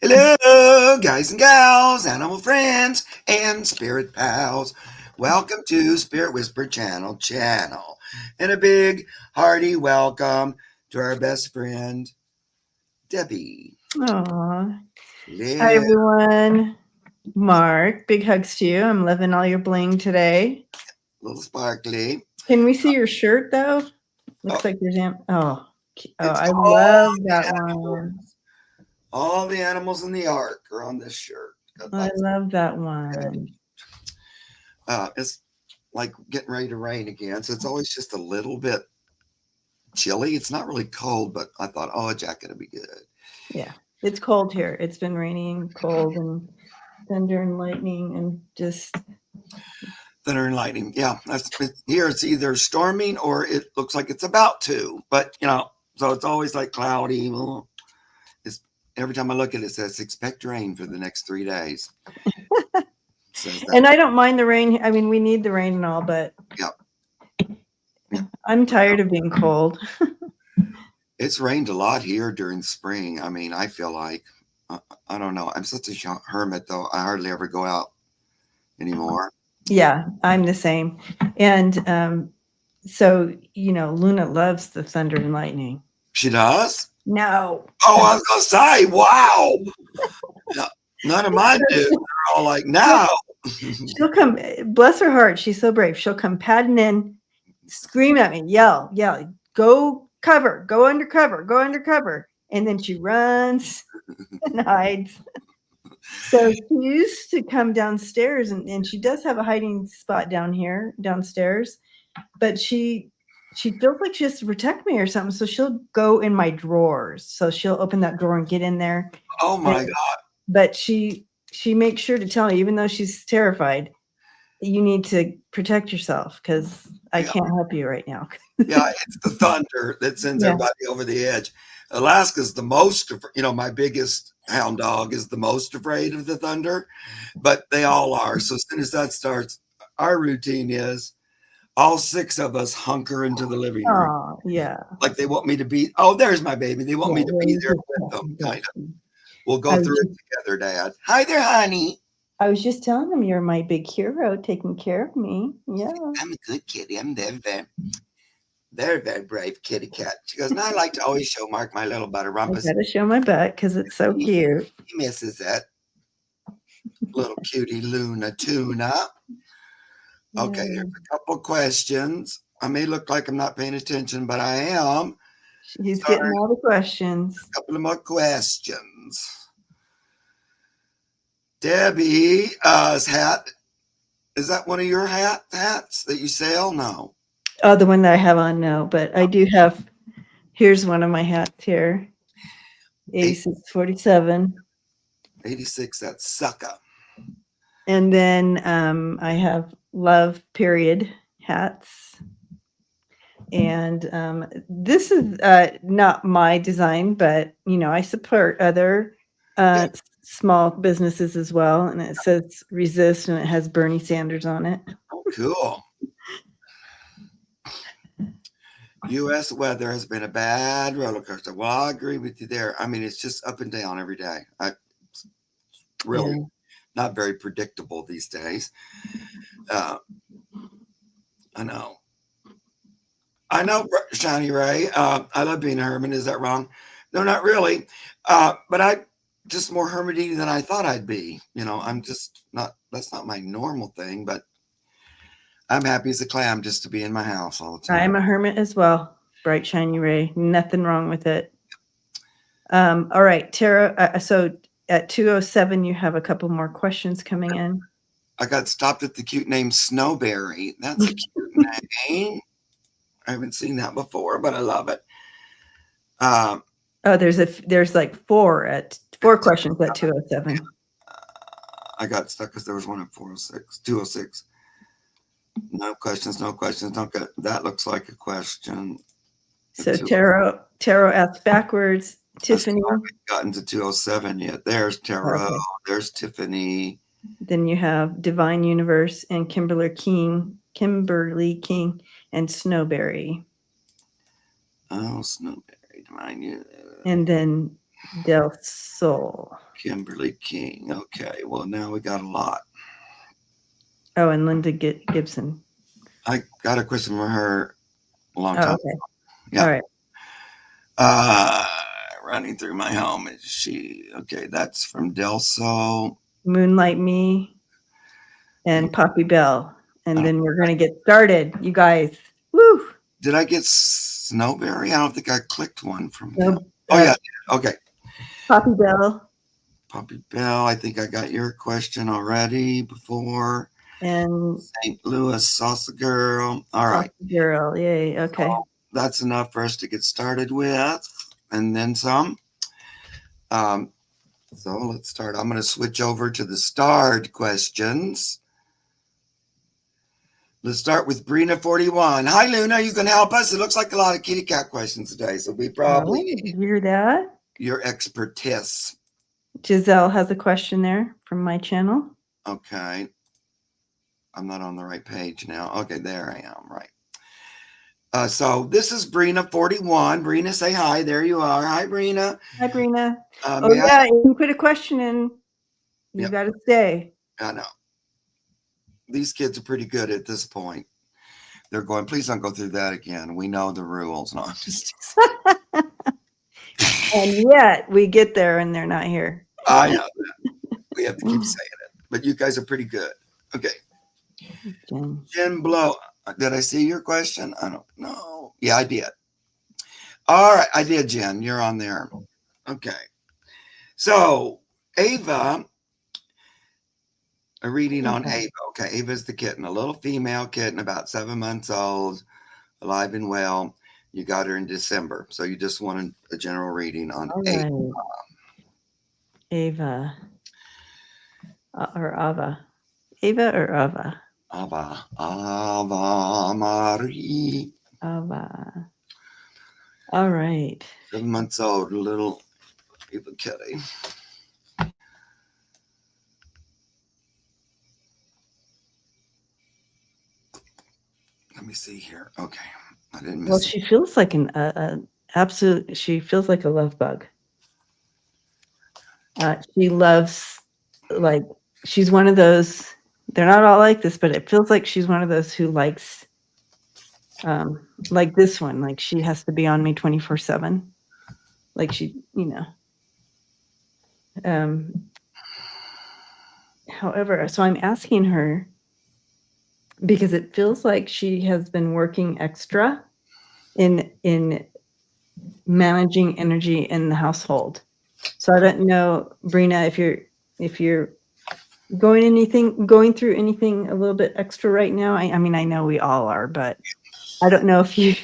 Hello, guys and gals, animal friends, and spirit pals. Welcome to Spirit Whisper Channel. And a big, hearty welcome to our best friend, Debbie. Aw. Hi, Hello, everyone. Mark, big hugs to you. I'm loving all your bling today. little sparkly. Can we see your shirt, though? Oh, Looks like there's it's I all love that the one. animals. All the animals in the ark are on this shirt. Got I lots love that of one. it's like getting ready to rain again, so it's always just a little bit chilly. It's not really cold, but I thought, oh, a jacket would be good. Yeah, it's cold here. It's been raining, cold, and thunder and lightning, and just Thunder and lightning. Yeah, here. It's either storming or it looks like it's about to. But so it's always like cloudy. Well, it's every time I look at it, it says expect rain for the next 3 days. It says that. and I don't mind the rain. I mean, we need the rain and all, but Yeah, yeah. I'm tired of being cold. It's rained a lot here during spring. I mean, I feel like I don't know. I'm such a hermit, though. I hardly ever go out anymore. Yeah, I'm the same. And so, Luna loves the thunder and lightning. She does. No. Oh, I was gonna say, wow. No, none of mine do. They're all like, no. She'll come, bless her heart, she's so brave. She'll come padding in, scream at me, yell, go cover, go undercover, go undercover. And then she runs and hides. So she used to come downstairs, and she does have a hiding spot downstairs, but she feels like she has to protect me or something. So she'll go in my drawers. So she'll open that drawer and get in there. Oh And, my God. but she makes sure to tell me, even though she's terrified, you need to protect yourself because I Yeah. can't help you right now. Yeah. It's the thunder that sends Yeah. everybody over the edge. Alaska's the most, my biggest hound dog is the most afraid of the thunder, but they all are. So as soon as that starts, our routine is all six of us hunker into the living room. Oh, yeah. Like they want me to be, oh, there's my baby. They want Yeah. me to Well, be you there just with have them, to kind go. of. We'll go I was through it just together, Dad. Hi there, honey. I was just telling them you're my big hero taking care of me. Yeah. I'm a good kitty. I'm very, very brave kitty cat. She goes, and I like to always show Mark my little butter I rumpus. gotta show my butt because it's so He, cute. he misses that little cutie Luna tuna. Okay, Yeah. here's a couple questions. I may look like I'm not paying attention, but I am. He's getting Sorry, all the questions. a couple of more questions. Debbie's hat. Is that one of your hats that you sell? No. Oh, the one that I have on, no, but I do have. Here's one of my hats here. 8647. 86, that sucker. And then I have love period hats. And this is not my design, but I support other Yeah. small businesses as well. And it says resist and it has Bernie Sanders on it. Oh, cool. U.S. weather has been a bad roller coaster. Well, I agree with you there. I mean, it's just up and down every day. Really Yeah. not very predictable these days. Uh, I know. I know, Shiny Ray. I love being a hermit. Is that wrong? No, not really. But I just more hermity than I thought I'd be. I'm just not. That's not my normal thing. But I'm happy as a clam just to be in my house all the I time. am a hermit as well. Bright, shiny ray. Nothing wrong with it. All right, Tara. So at 2:07, you have a couple more questions coming in. I got stopped at the cute name Snowberry. That's a cute name. I haven't seen that before, but I love it. Um, Oh, there's like four questions at 2:07. I got stuck because there was one at 406, 206. No questions, no questions. Don't get that. Looks like a question. So Tarot asked backwards. Tiffany. Gotten to 207 yet. There's Tarot. Okay. There's Tiffany. Then you have Divine Universe and Kimberly King, and Snowberry. Oh, Snowberry. Divine. And then Del Sol. Kimberly King. Okay, well, now we got a lot. Oh, and Linda Gibson. I got a question from her a long Oh, time. okay. Yeah. All right. Running through my home. Is she okay? That's from Del Sol. Moonlight Me and Poppy Bell. I And don't- then we're going to get started, you guys. Woo! Did I get Snowberry? I don't think I clicked one from No, them. Oh, yeah. Okay. Poppy Bell Poppy Bell. I think I got your question already before. and St. Louis Salsa Girl. All right. Poppy Girl. Yay. Okay. So that's enough for us to get started with, and then some. So let's start. I'm going to switch over to the starred questions. Let's start with Brina41. Hi, Luna. You can help us. It looks like a lot of kitty cat questions today, so we probably Did need you hear that? your expertise. Giselle has a question there from my channel. Okay. I'm not on the right page now. Okay, there I am. Right. So this is Brina41. Brina, say hi. There you are. Hi, Brina. Hi, Brina. May I- Yeah, you put a question in. You Yep. got to stay. I know. These kids are pretty good at this point. They're going, please don't go through that again. We know the rules. No, I'm just And yet we get there and they're not here. I know that. We have to keep saying it. But you guys are pretty good. Okay. Jen. Jen Blow. Did I see your question? I don't know. Yeah, I did. All right. I did, Jen. You're on there. Okay. So Ava, a reading on Ava. Okay. Ava's the kitten, a little female kitten, about 7 months old, alive and well. You got her in December. So you just wanted a general reading on All Ava. right. Ava. Or Ava. Ava or Ava? Ava Marie. Ava. All right. 7 months old, little Ava kitty. Let me see here. Okay. I didn't miss Well, it. she feels like an absolute, she feels like a love bug. She loves, like, she's one of those, they're not all like this, but it feels like she's one of those who likes, like this one, like she has to be on me 24/7. Like she, however, so I'm asking her because it feels like she has been working extra in managing energy in the household. So I don't know, Brina, if you're going through anything a little bit extra right now. I mean, I know we all are, but I don't know if you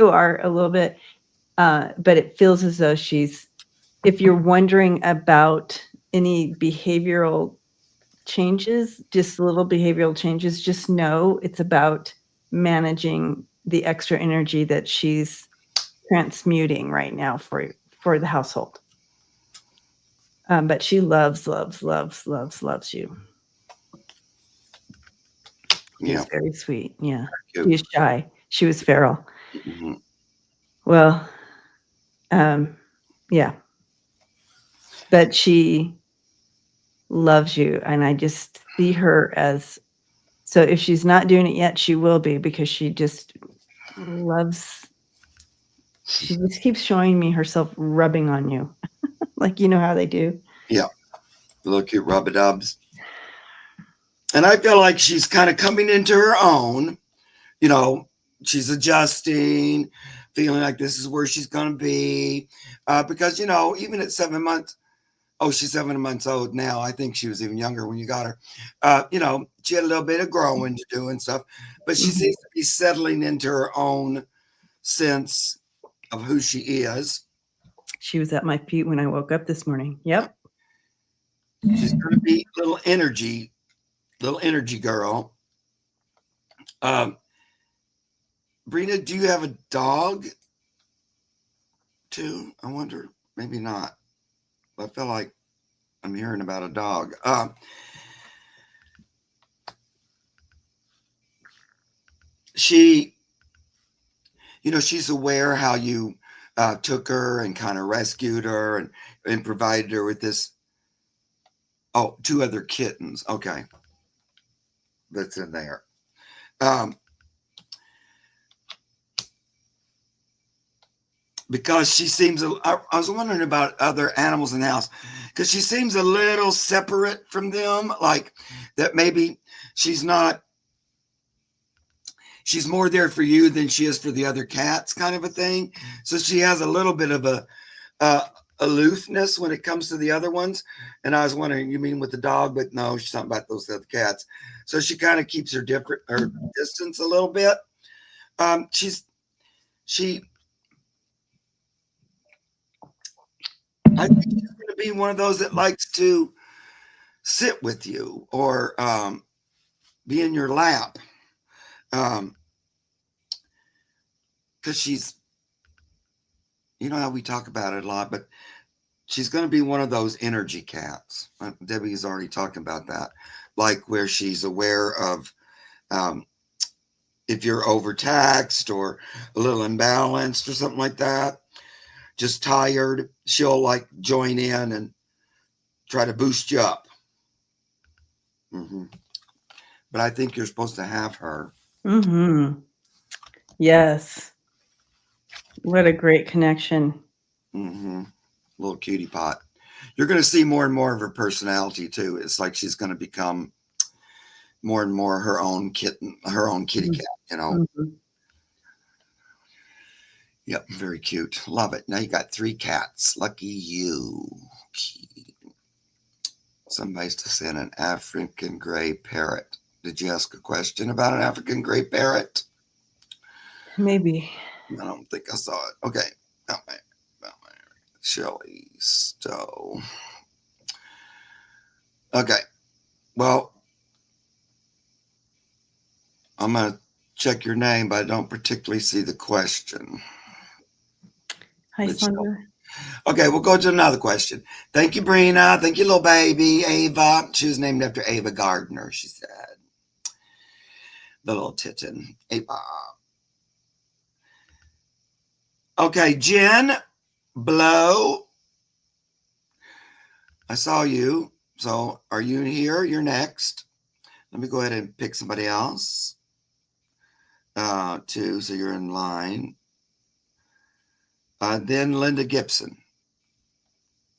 are a little bit. But it feels as though if you're wondering about any behavioral changes, just little behavioral changes, just know it's about managing the extra energy that she's transmuting right now for the household. But she loves you. Yeah. She's very sweet. Yeah. Cute. She was shy. She was feral. Mm-hmm. Well, yeah. But she loves you. And I just see her as, so if she's not doing it yet, she will be, because she just loves, she just keeps showing me herself rubbing on you. Like, you know how they do. Yeah. Little cute rub-a-dubs. And I feel like she's kind of coming into her own. You know, she's adjusting, feeling like this is where she's going to be. Because, you know, even at 7 months, oh, she's 7 months old now. I think she was even younger when you got her. You know, she had a little bit of growing to do and stuff, but she seems to be settling into her own sense of who she is. She was at my feet when I woke up this morning. Yep. She's going to be little energy girl. Brina, do you have a dog too? I wonder, maybe not. I feel like I'm hearing about a dog. She, you know, she's aware how you took her and kind of rescued her, and and provided her with this. Oh, 2 other kittens. Okay. That's in there. Because she seems, I was wondering about other animals in the house, because she seems a little separate from them, like that maybe she's not, she's more there for you than she is for the other cats, kind of a thing. So she has a little bit of a aloofness when it comes to the other ones. And I was wondering, you mean with the dog? But no, she's talking about those other cats. So she kind of keeps her distance a little bit. I think she's going to be one of those that likes to sit with you or be in your lap. Because she's, you know how we talk about it a lot, but she's going to be one of those energy cats. Debbie's already talked about that, like where she's aware of if you're overtaxed or a little imbalanced or something like that, just tired, she'll like join in and try to boost you up. But I think you're supposed to have her. Yes. What a great connection. Little cutie pot. You're going to see more and more of her personality too. It's like she's going to become more and more her own kitten, her own kitty cat, you know. Yep, very cute. Love it. Now you got 3 cats. Lucky you. Somebody's to send an African gray parrot. Did you ask a question about an African gray parrot? Maybe. I don't think I saw it. Okay. Shelly Stowe. Okay. Well, I'm going to check your name, but I don't particularly see the question. Hi, Sandra. Okay, we'll go to another question. Thank you, Brina. Thank you, little baby. Ava. She was named after Ava Gardner, she said. The little Titan. Ava. Okay, Jen Blow. I saw you. So are you here? You're next. Let me go ahead and pick somebody else. Too, so you're in line. Then Linda Gibson.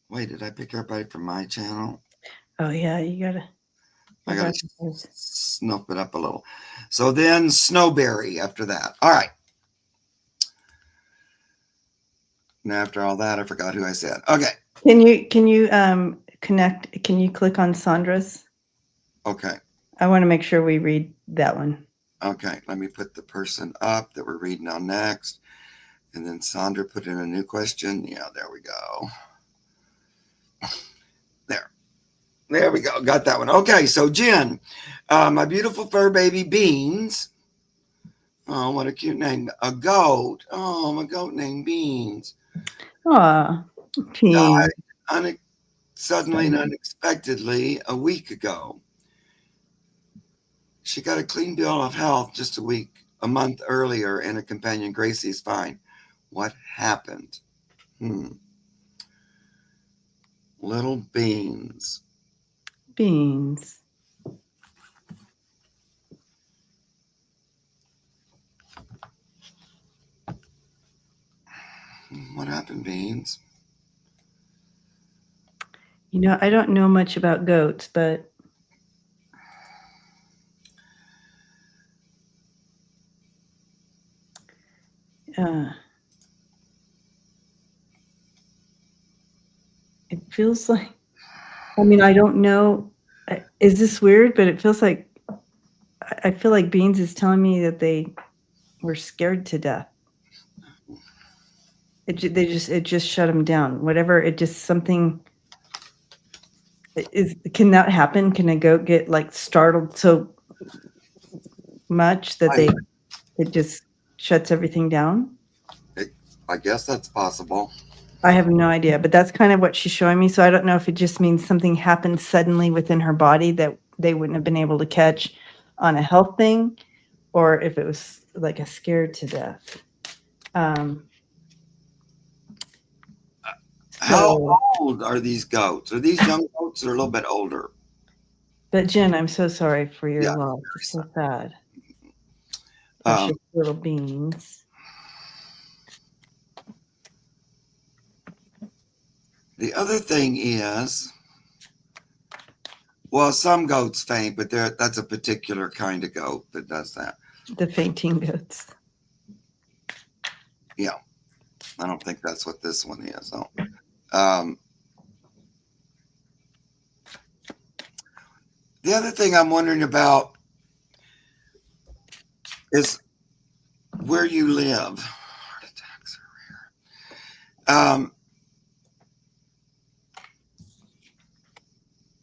Wait, did I pick everybody from my channel? Oh yeah, I gotta snuff it up a little. So then Snowberry after that. All right. And after all that, I forgot who I said. Okay. Can you connect? Can you click on Sandra's? Okay. I want to make sure we read that one. Okay. Let me put the person up that we're reading on next. And then Sandra put in a new question. Yeah, there we go. There we go. Got that one. Okay, so Jen, my beautiful fur baby Beans. Oh, what a cute name. A goat. Oh, my goat named Beans. Aw, died suddenly and unexpectedly a week ago. She got a clean bill of health just a month earlier, and her companion Gracie's fine. What happened? Little Beans. Beans. What happened, Beans? You know, I don't know much about goats, but it feels like, I mean, I don't know. Is this weird? But it feels like, I feel like Beans is telling me that they were scared to death. It just shut them down. Whatever, it just something is. Can that happen? Can a goat get like startled so much that it just shuts everything down? I guess that's possible. I have no idea, but that's kind of what she's showing me. So I don't know if it just means something happened suddenly within her body that they wouldn't have been able to catch on a health thing, or if it was like a scared to death. How So, old are these goats? Are these young goats or a little bit older? but Jen, I'm so sorry for your Yeah, loss. very It's sad. so sad. Um, Precious little beans. the other thing is, well, some goats faint, but that's a particular kind of goat that does that. The fainting goats. Yeah, I don't think that's what this one is. So, um, the other thing I'm wondering about is where you live. Heart attacks are rare.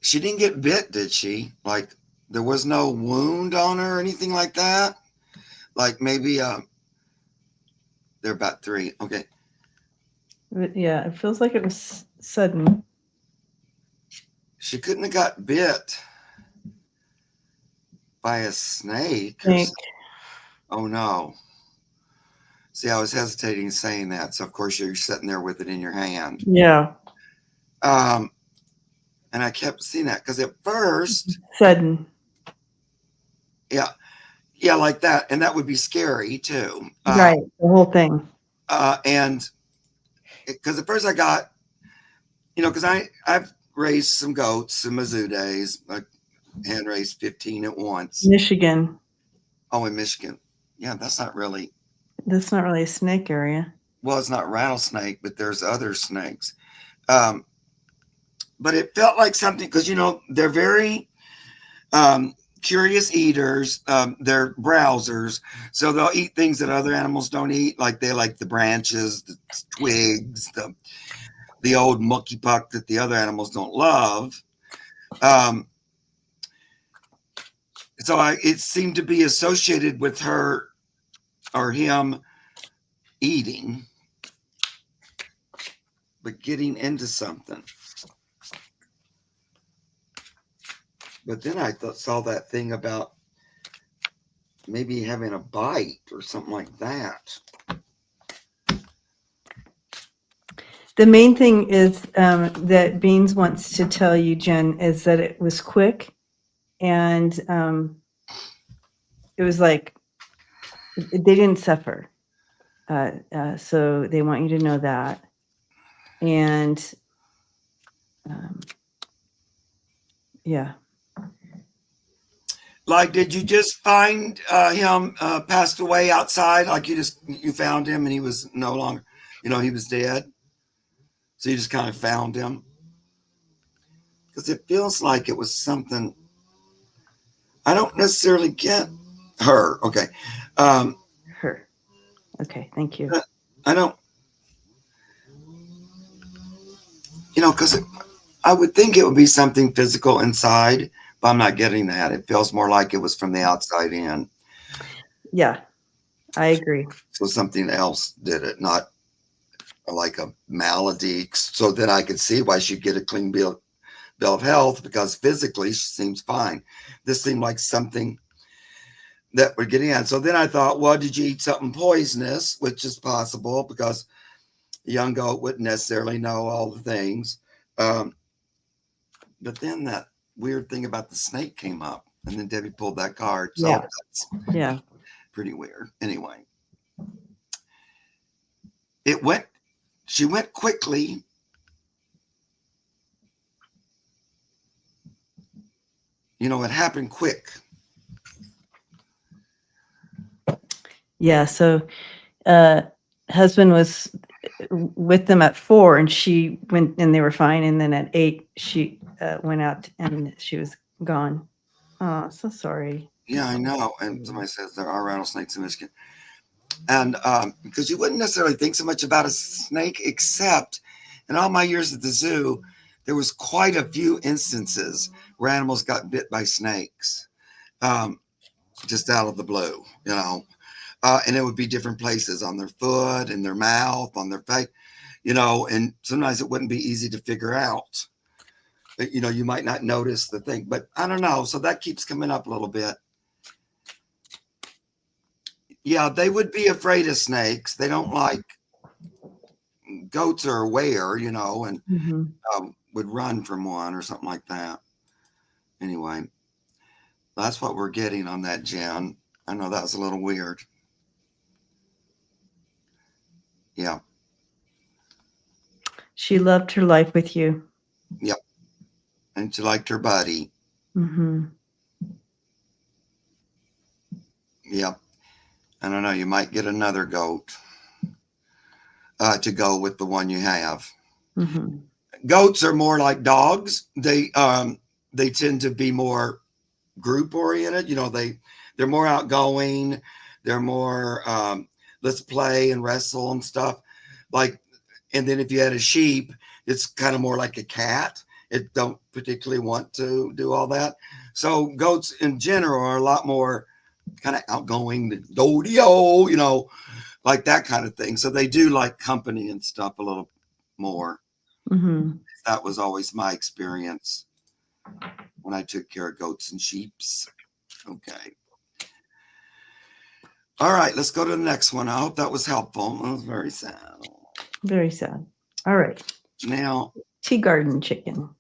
She didn't get bit, did she? Like there was no wound on her or anything like that? Like maybe they're about 3. Okay. But yeah, it feels like it was sudden. She couldn't have got bit by a snake or Think. something. Oh no. See, I was hesitating saying that. So of course you're sitting there with it in your hand. Yeah. And I kept seeing that because at first, Sudden. yeah, like that. And that would be scary too. Right. The whole thing. And because at first I got, because I've raised some goats in Mizzou days. I hand raised 15 at once. Michigan. Oh, in Michigan. Yeah, that's not really. That's not really a snake area. Well, it's not rattlesnake, but there's other snakes. But it felt like something because they're very curious eaters. They're browsers, so they'll eat things that other animals don't eat. Like they like the branches, the twigs, the old mucky puck that the other animals don't love. So it seemed to be associated with her or him eating, but getting into something. But then I saw that thing about maybe having a bite or something like that. The main thing is that Beans wants to tell you, Jen, is that it was quick and it was like they didn't suffer. So they want you to know that. And yeah. Like, did you just find him passed away outside? Like you found him and he was no longer, he was dead. So you just kind of found him because it feels like it was something. I don't necessarily get her. Okay. Her. Okay. Thank you. I don't, because I would think it would be something physical inside, but I'm not getting that. It feels more like it was from the outside in. Yeah, I agree. So something else did it, not like a malady. So then I could see why she'd get a clean bill of health because physically she seems fine. This seemed like something that we're getting at. So then I thought, well, did you eat something poisonous, which is possible because a young goat wouldn't necessarily know all the things. But then that weird thing about the snake came up, and then Debbie pulled that card. So Yeah. that's Yeah. pretty weird. Anyway, she went quickly. It happened quick. Yeah. So husband was with them at 4 and she went and they were fine. And then at 8, she went out and she was gone. Oh, so sorry. Yeah, I know. And somebody says there are rattlesnakes in Michigan. And because you wouldn't necessarily think so much about a snake, except in all my years at the zoo, there was quite a few instances where animals got bit by snakes, just out of the blue, and it would be different places on their foot, in their mouth, on their face, and sometimes it wouldn't be easy to figure out. You might not notice the thing, but I don't know. So that keeps coming up a little bit. Yeah, they would be afraid of snakes. They don't like goats are aware, you know, and Mhm. would run from one or something like that. Anyway, that's what we're getting on that, Jen. I know that was a little weird. Yeah. She loved her life with you. Yep. And she liked her buddy. Mhm. Yep. I don't know. You might get another goat to go with the one you have. Mhm. Goats are more like dogs. They tend to be more group oriented. You know, they're more outgoing. They're more let's play and wrestle and stuff. Like, and then if you had a sheep, it's kind of more like a cat. It don't particularly want to do all that. So goats in general are a lot more kind of outgoing, dodio, you know, like that kind of thing. So they do like company and stuff a little more. Mhm. That was always my experience when I took care of goats and sheeps. Okay. All right, let's go to the next one. I hope that was helpful. That was very sad. Very sad. All right. Now, Tea garden chicken.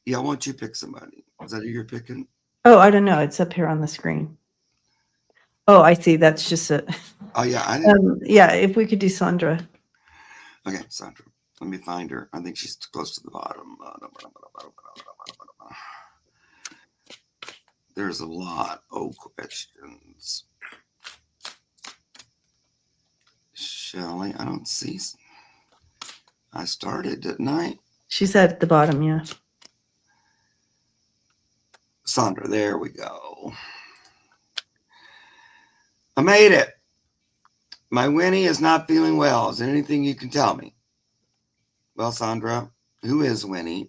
yeah, why don't you pick somebody? Is that who you're picking? Oh, I don't know. It's up here on the screen. Oh, I see. That's just a. Oh, yeah, I didn't. Yeah, if we could do Sandra. Okay, Sandra. Let me find her. I think she's close to the bottom. There's a lot of questions. Shelley, I don't see. I started, didn't I? She's at the bottom, yeah. Sandra, there we go. I made it. My Winnie is not feeling well. Is there anything you can tell me? Well, Sandra, who is Winnie?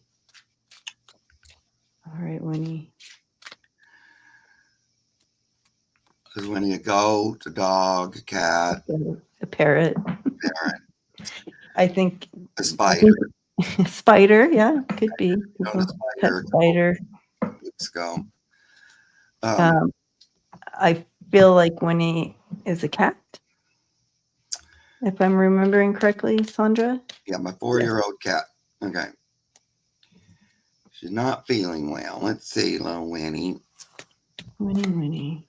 All right, Winnie. Is Winnie a goat, a dog, a cat, A parrot. a parrot, I think a spider? spider, yeah, could be. You know, a Pet spider spider. weeks ago. I feel like Winnie is a cat. If I'm remembering correctly, Sandra. Yeah, my 4-year-old cat. Okay. She's not feeling well. Let's see, little Winnie. Winnie.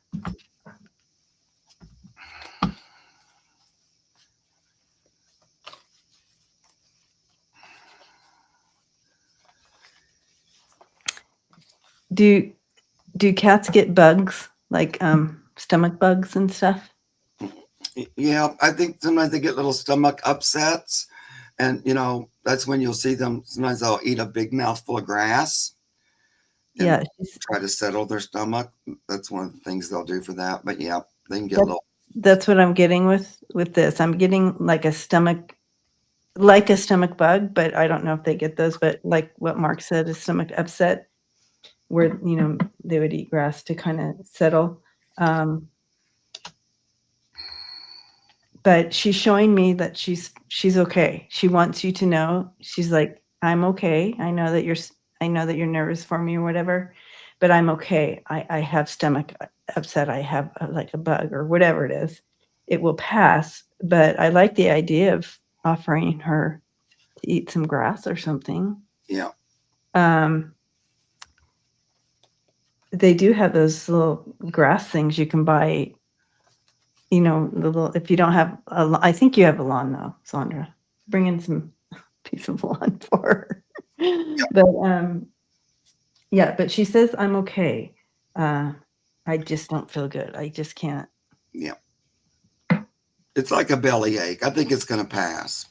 Do cats get bugs like stomach bugs and stuff? Yeah, I think sometimes they get little stomach upsets. And, you know, that's when you'll see them. Sometimes they'll eat a big mouthful of grass and Yeah, try to settle their stomach. That's one of the things they'll do for that. But yeah, they can get a little. that's what I'm getting with this. I'm getting like a stomach bug, but I don't know if they get those. But like what Mark said, a stomach upset, where they would eat grass to kind of settle. But she's showing me that she's okay. She wants you to know. She's like, I'm okay. I know that you're nervous for me or whatever, but I'm okay. I have stomach upset. I have like a bug or whatever it is. It will pass. But I like the idea of offering her to eat some grass or something. Yeah. They do have those little grass things you can buy. If you don't have I think you have a lawn though, Sandra. Bring in some piece of lawn for her. But yeah, but she says I'm okay. I just don't feel good. I just can't. Yeah. It's like a belly ache. I think it's going to pass.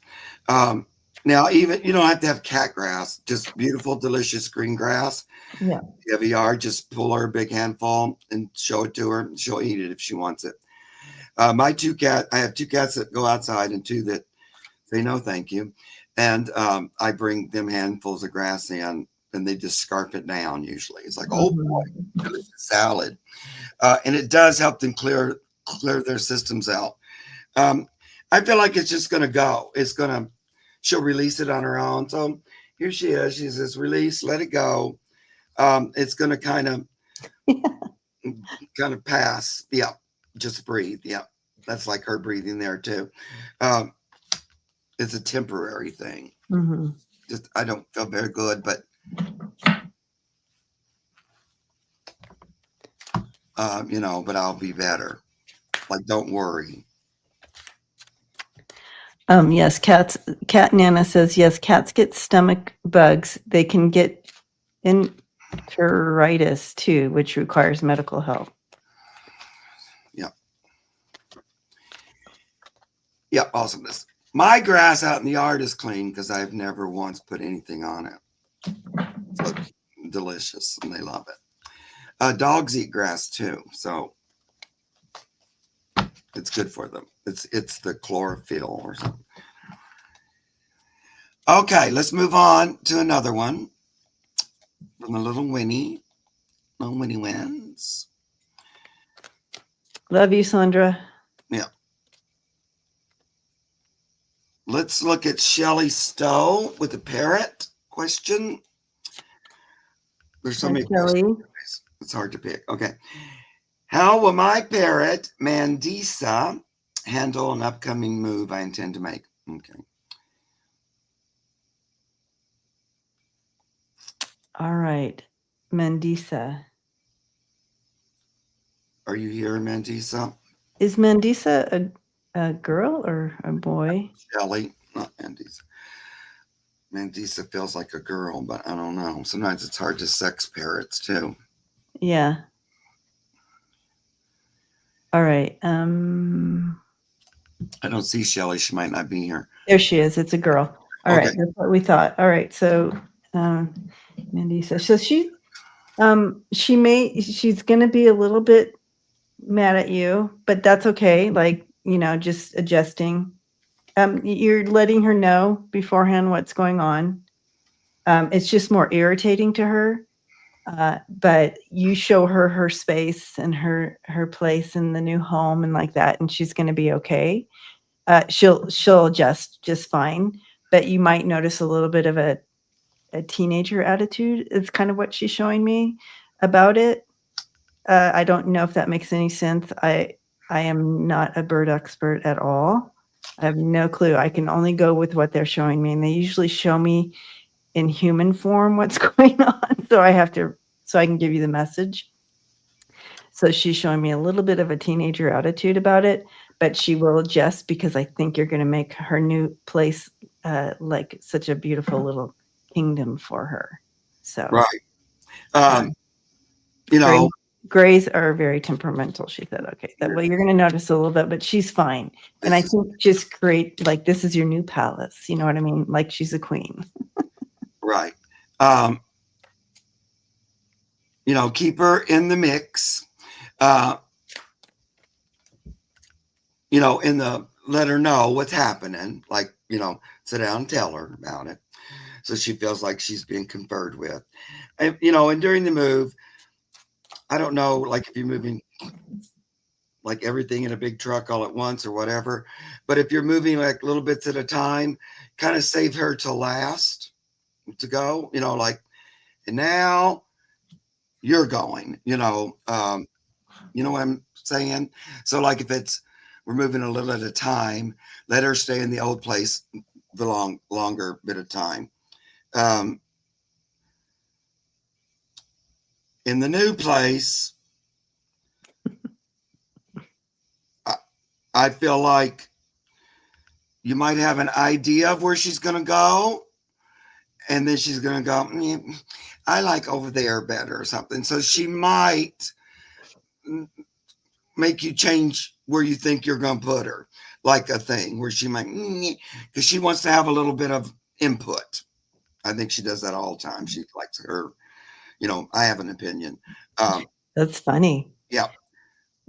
Now, even you don't have to have cat grass, just beautiful, delicious green grass. Yeah. If you have a yard, just pull her a big handful and show it to her. She'll eat it if she wants it. I have 2 cats that go outside and 2 that say no, thank you. And I bring them handfuls of grass in and they just scarf it down usually. It's like, oh boy, delicious salad. And it does help them clear their systems out. I feel like it's just going to go. She'll release it on her own. So here she is. She says, release, let it go. It's going to kind of pass. Yeah. Just breathe. Yeah. That's like her breathing there too. it's a temporary thing. Mm-hmm. Just I don't feel very good, but but I'll be better. Like, don't worry. Yes, Cat Nana says, yes, cats get stomach bugs. They can get enteritis too, which requires medical help. Yeah. Yeah, awesomeness. My grass out in the yard is clean because I've never once put anything on it. So delicious, and they love it. Dogs eat grass too, so it's good for them. It's the chlorophyll or something. Okay, let's move on to another one from a little Winnie. Little Winnie wins. Love you, Sandra. Yeah. Let's look at Shelley Stowe with a parrot question. There's so many questions. It's hard to pick. Okay. How will my parrot, Mandisa, handle an upcoming move I intend to make? Okay. All right. Mandisa. Are you here, Mandisa? Is Mandisa a girl or a boy? Shelley, not Mandisa. Mandisa feels like a girl, but I don't know. Sometimes it's hard to sex parrots too. Yeah. All right. I don't see Shelley. She might not be here. There she is. It's a girl. All Okay. right. That's what we thought. All right. So Mandisa. So she's gonna be a little bit mad at you, but that's okay. Like, just adjusting. You're letting her know beforehand what's going on. It's just more irritating to her. But you show her space and her place in the new home and like that, and she's going to be okay. She'll adjust just fine, but you might notice a little bit of a teenager attitude. It's kind of what she's showing me about it. I don't know if that makes any sense. I am not a bird expert at all. I have no clue. I can only go with what they're showing me, and they usually show me in human form what's going on. So I can give you the message. So she's showing me a little bit of a teenager attitude about it, but she will adjust because I think you're going to make her new place like such a beautiful little kingdom for her. So right. Grays are very temperamental. She said, okay, well, you're going to notice a little bit, but she's fine. And I think just create, like, this is your new palace. You know what I mean? Like she's a queen. Right. Keep her in the mix. Let her know what's happening. Like, sit down and tell her about it. So she feels like she's being conferred with. And during the move, I don't know, like if you're moving like everything in a big truck all at once or whatever, but if you're moving like little bits at a time, kind of save her to last to go, like, and now you're going, what I'm saying? So like if we're moving a little at a time, let her stay in the old place the longer bit of time. In the new place, I feel like you might have an idea of where she's going to go, and then she's going to go, I like over there better or something. So she might make you change where you think you're going to put her, like a thing where she might, because she wants to have a little bit of input. I think she does that all the time. She likes her, I have an opinion. That's funny. Yeah.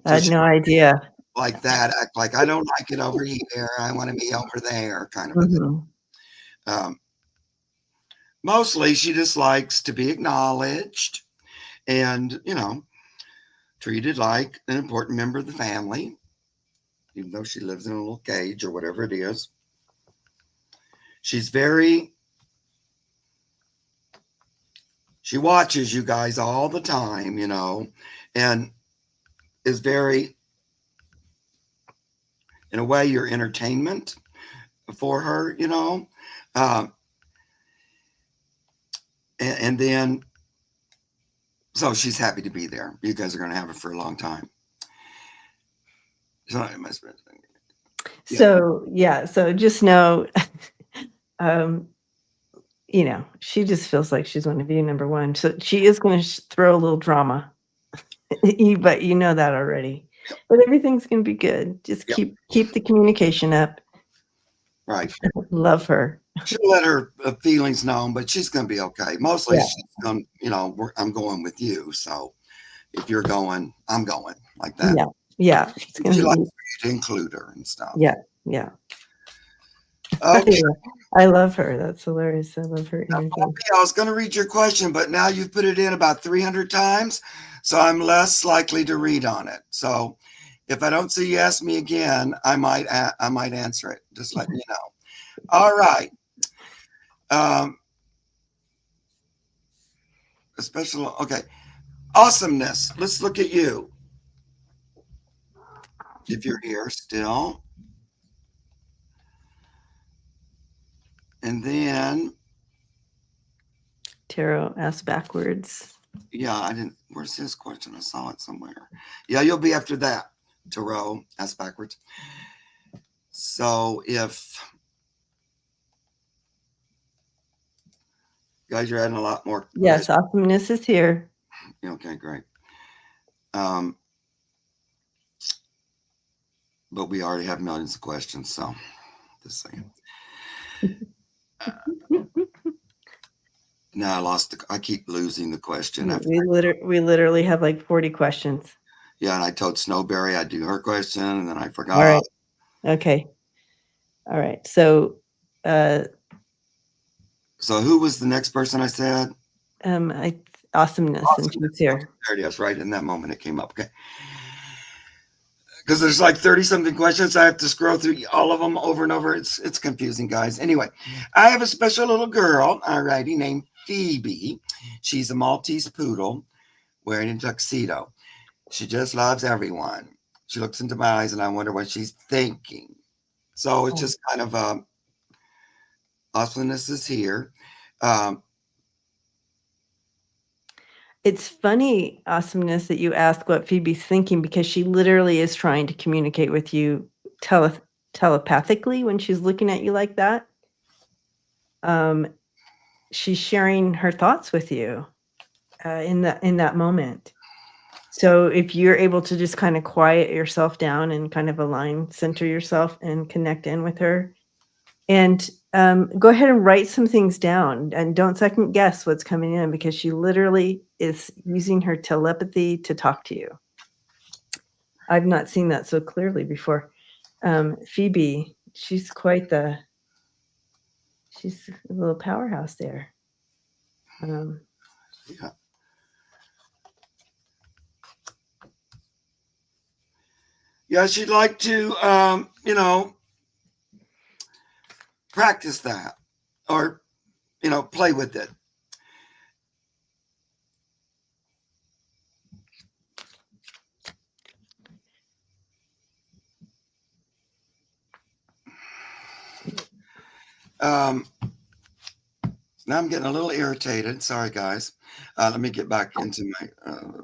I had no idea. Like that, act like I don't like it over here. I want to be over there, kind of a thing. Mostly she just likes to be acknowledged and, treated like an important member of the family, even though she lives in a little cage or whatever it is. She watches you guys all the time, and is very, in a way, your entertainment. for her, you know. Um, and then, so she's happy to be there. You guys are going to have it for a long time. So, yeah. So yeah, so just know, um, you know, she just feels like she's going to be number one. So she is going to throw a little drama, but you know that already. Yep. But everything's going to be good. Just Yep. keep the communication up. Right. Love her. She'll let her feelings known, but she's going to be okay. Mostly, Yeah. she's going, you know, I'm going with you. So if you're going, I'm going, like that. Yeah. Yeah. It's going She to likes be. you to include her and stuff. Yeah. Yeah. Okay. I love her. That's hilarious. I love her Now, energy. Bobby, I was going to read your question, but now you've put it in about 300 times, so I'm less likely to read on it. So if I don't see you ask me again, I might answer it. Just letting you know. All right. A special. Okay. Awesomeness. Let's look at you. If you're here still. And then, Tarot asked backwards. yeah, I didn't. Where's his question? I saw it somewhere. Yeah, you'll be after that. Tarot, ask backwards. So if guys, you're adding a lot more. Yes, awesomeness is here. Okay, great. But we already have millions of questions, so just saying. No, I lost. I keep losing the question. We literally have like 40 questions. Yeah, and I told Snowberry I'd do her question, and then I forgot. All right. Okay. All right. So who was the next person I said? awesomeness, and she's here. There it is, right in that moment it came up. Okay. Because there's like 30 something questions. I have to scroll through all of them over and over. It's confusing, guys. Anyway, I have a special little girl, all righty, named Phoebe. She's a Maltese poodle wearing a tuxedo. She just loves everyone. She looks into my eyes and I wonder what she's thinking. So it's just kind of awesomeness is here. It's funny, awesomeness, that you ask what Phoebe's thinking, because she literally is trying to communicate with you telepathically when she's looking at you like that. She's sharing her thoughts with you in that moment. So if you're able to just kind of quiet yourself down and kind of center yourself and connect in with her, and go ahead and write some things down, and don't second guess what's coming in, because she literally is using her telepathy to talk to you. I've not seen that so clearly before. Phoebe, she's she's a little powerhouse there. Yeah. Yeah, she'd like to, practice that or, play with it. Now I'm getting a little irritated. Sorry, guys. Let me get back into my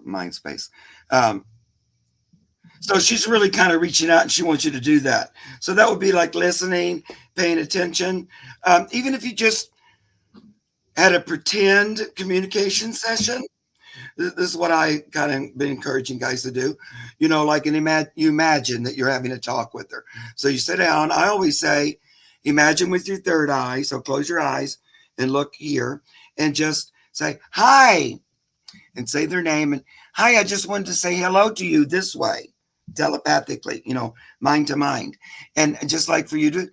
mind space. So she's really kind of reaching out and she wants you to do that. So that would be like listening, paying attention. Even if you just had a pretend communication session, this is what I kind of been encouraging guys to do. Like you imagine that you're having a talk with her. So you sit down. I always say, imagine with your third eye. So close your eyes and look here and just say, hi, and say their name. And hi, I just wanted to say hello to you this way, telepathically, mind to mind. And just like for you to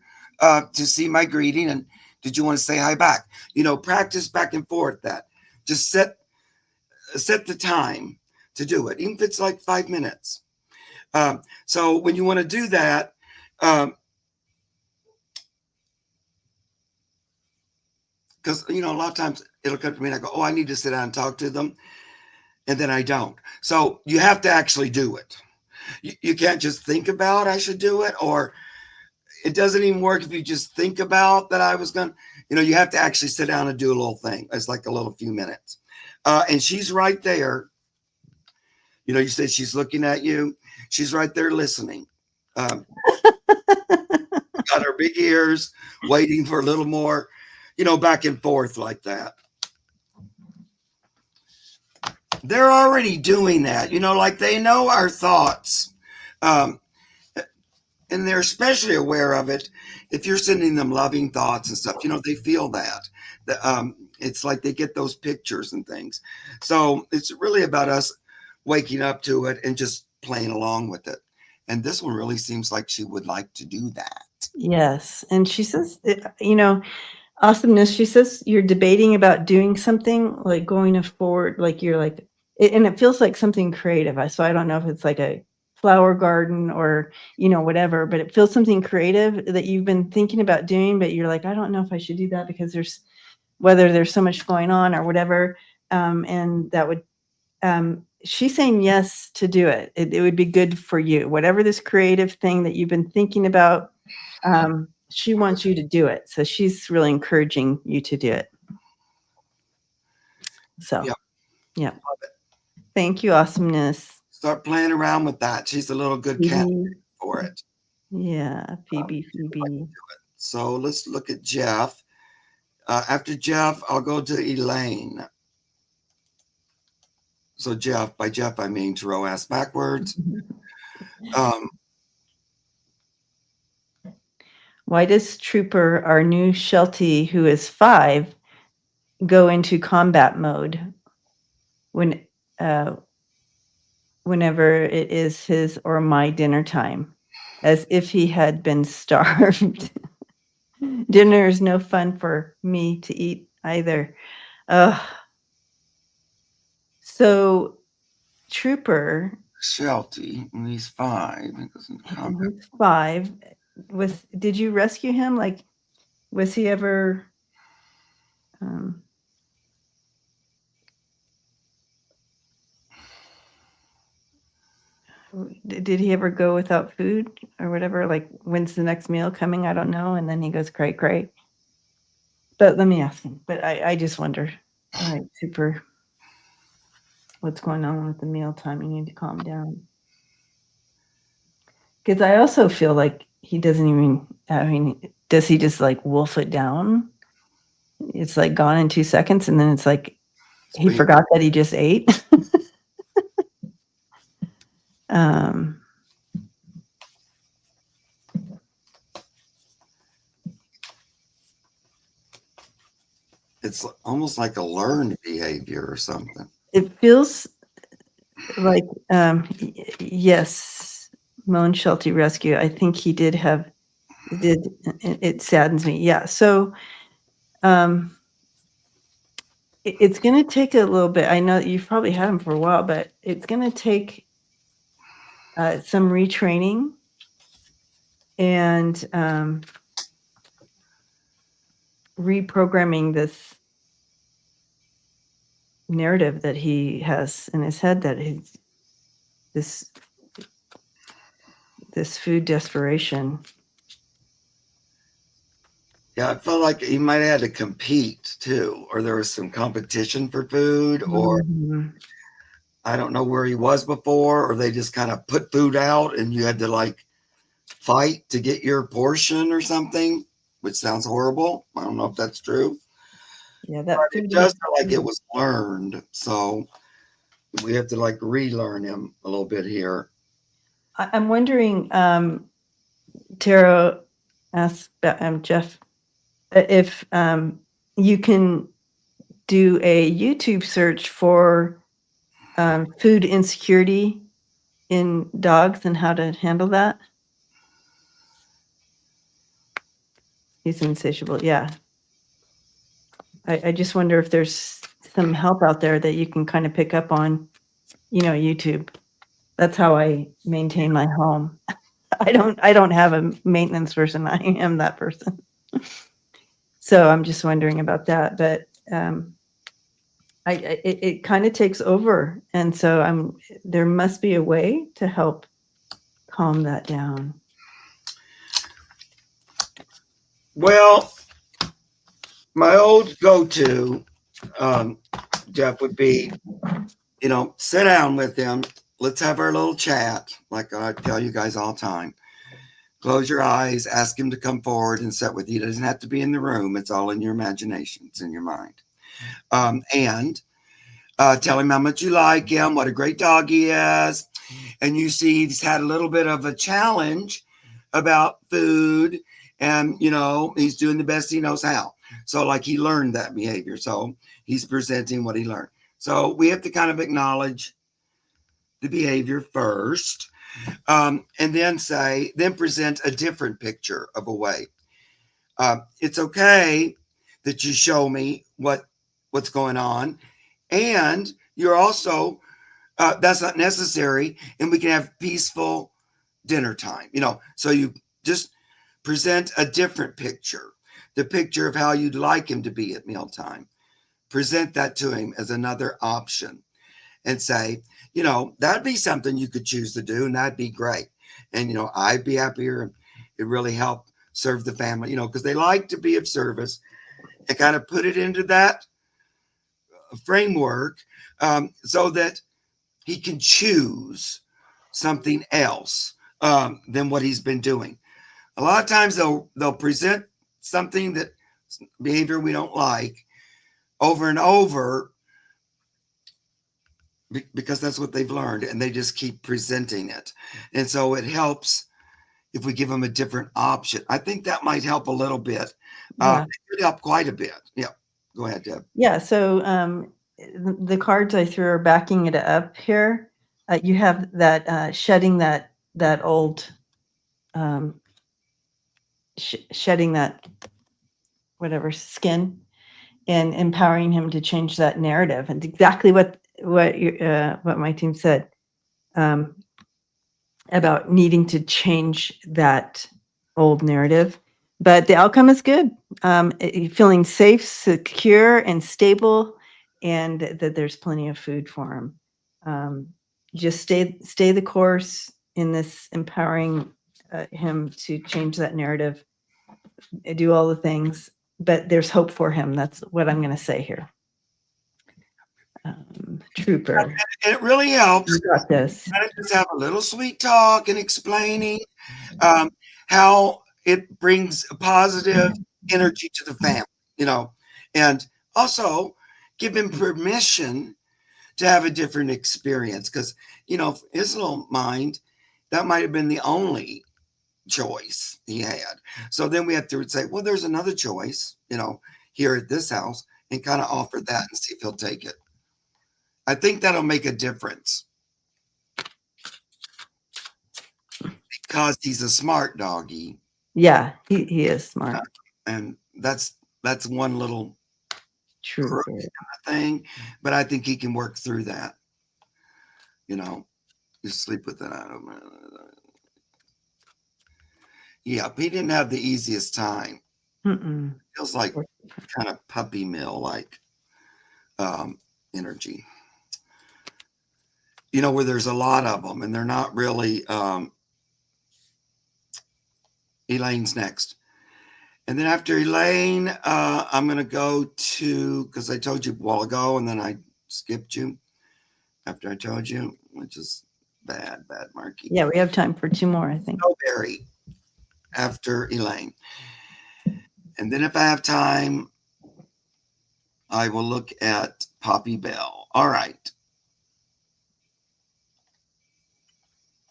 see my greeting. And did you want to say hi back? Practice back and forth that. Just set the time to do it, even if it's like 5 minutes. So when you want to do that, because a lot of times it'll come to me and I go, oh, I need to sit down and talk to them, and then I don't. So you have to actually do it. You can't just think about I should do it, or it doesn't even work if you just think about that I was going to, you have to actually sit down and do a little thing. It's like a little few minutes. And she's right there. You said she's looking at you. She's right there listening. Got her big ears, waiting for a little more, back and forth like that. They're already doing that, like they know our thoughts. And they're especially aware of it if you're sending them loving thoughts and stuff. They feel that. It's like they get those pictures and things. So it's really about us waking up to it and just playing along with it. And this one really seems like she would like to do that. Yes. And she says, awesomeness, she says you're debating about doing something, like going forward, like you're like, and it feels like something creative. So I don't know if it's like a flower garden or, whatever, but it feels something creative that you've been thinking about doing, but you're like, I don't know if I should do that because whether there's so much going on or whatever. And that would, she's saying yes to do it. It would be good for you. Whatever this creative thing that you've been thinking about, she wants you to do it. So she's really encouraging you to do it. So, yeah. Thank you, awesomeness. Start playing around with that. She's a little good candidate for it. Yeah, Phoebe. So let's look at Jeff. After Jeff, I'll go to Elaine. So Jeff, by Jeff, I mean Tarot ass backwards. Why does Trooper, our new Sheltie, who is 5, go into combat mode whenever it is his or my dinner time, as if he had been starved? Dinner is no fun for me to eat either. So Trooper Sheltie, and he's 5. He goes into combat. He's 5. Did you rescue him? Like, was he ever did he ever go without food or whatever? Like, when's the next meal coming? I don't know. And then he goes cray cray. But let me ask him. But I just wonder. All right, Super. What's going on with the meal time? You need to calm down. Because I also feel like he doesn't even, does he just like wolf it down? It's like gone in 2 seconds, and then it's like he forgot that he just ate. It's almost like a learned behavior or something. It feels like, yes, Moan Sheltie Rescue. I think he did. It saddens me. Yeah. So it's going to take a little bit. I know you've probably had him for a while, but it's going to take some retraining and reprogramming this narrative that he has in his head, that this food desperation. Yeah, I felt like he might have had to compete too, or there was some competition for food, or I don't know where he was before, or they just kind of put food out and you had to like fight to get your portion or something, which sounds horrible. I don't know if that's true. Yeah, that it does feel like it was learned. So we have to like relearn him a little bit here. I'm wondering, Tara asked Jeff if you can do a YouTube search for food insecurity in dogs and how to handle that. He's insatiable. Yeah. I just wonder if there's some help out there that you can kind of pick up on, YouTube. That's how I maintain my home. I don't have a maintenance person. I am that person. So I'm just wondering about that. But it kind of takes over. And so there must be a way to help calm that down. Well, my old go-to, Jeff, would be, sit down with him. Let's have our little chat, like I tell you guys all the time. Close your eyes, ask him to come forward and sit with you. It doesn't have to be in the room. It's all in your imagination. It's in your mind. And tell him how much you like him, what a great dog he is. And you see he's had a little bit of a challenge about food, and he's doing the best he knows how. So like he learned that behavior. So he's presenting what he learned. So we have to kind of acknowledge the behavior first. And then present a different picture of a way. It's okay that you show me what's going on, and you're also that's not necessary, and we can have peaceful dinner time. So you just present a different picture, the picture of how you'd like him to be at mealtime. Present that to him as another option, and say, that'd be something you could choose to do, and that'd be great. And, I'd be happier, and it really helped serve the family, because they like to be of service, and kind of put it into that framework, so that he can choose something else than what he's been doing. A lot of times they'll present something that behavior we don't like over and over, because that's what they've learned, and they just keep presenting it. And so it helps if we give them a different option. I think that might help a little bit. Yeah. It could help quite a bit. Yeah. Go ahead, Deb. Yeah. So the cards I threw are backing it up here. You have that shedding that old, shedding that whatever skin, and empowering him to change that narrative. And exactly what my team said about needing to change that old narrative. But the outcome is good. Feeling safe, secure, and stable, and that there's plenty of food for him. Just stay the course in this, empowering him to change that narrative, do all the things, but there's hope for him. That's what I'm going to say here. Trooper. And it really helps. You got this. Kind of just have a little sweet talk and explaining how it brings a positive energy to the family, and also give him permission to have a different experience, because, his little mind, that might have been the only choice he had. So then we have to say, well, there's another choice, here at this house, and kind of offer that and see if he'll take it. I think that'll make a difference, because he's a smart doggy. Yeah, he is smart. And that's one little True thing, but I think he can work through that. You sleep with it. Yeah, he didn't have the easiest time. Feels like kind of puppy mill like energy. Where there's a lot of them, and they're not really. Elaine's next. And then after Elaine, I'm going to go to, because I told you a while ago, and then I skipped you after I told you, which is bad, Marky. Yeah, we have time for two more, I think. Snowberry after Elaine. And then if I have time, I will look at Poppy Bell. All right.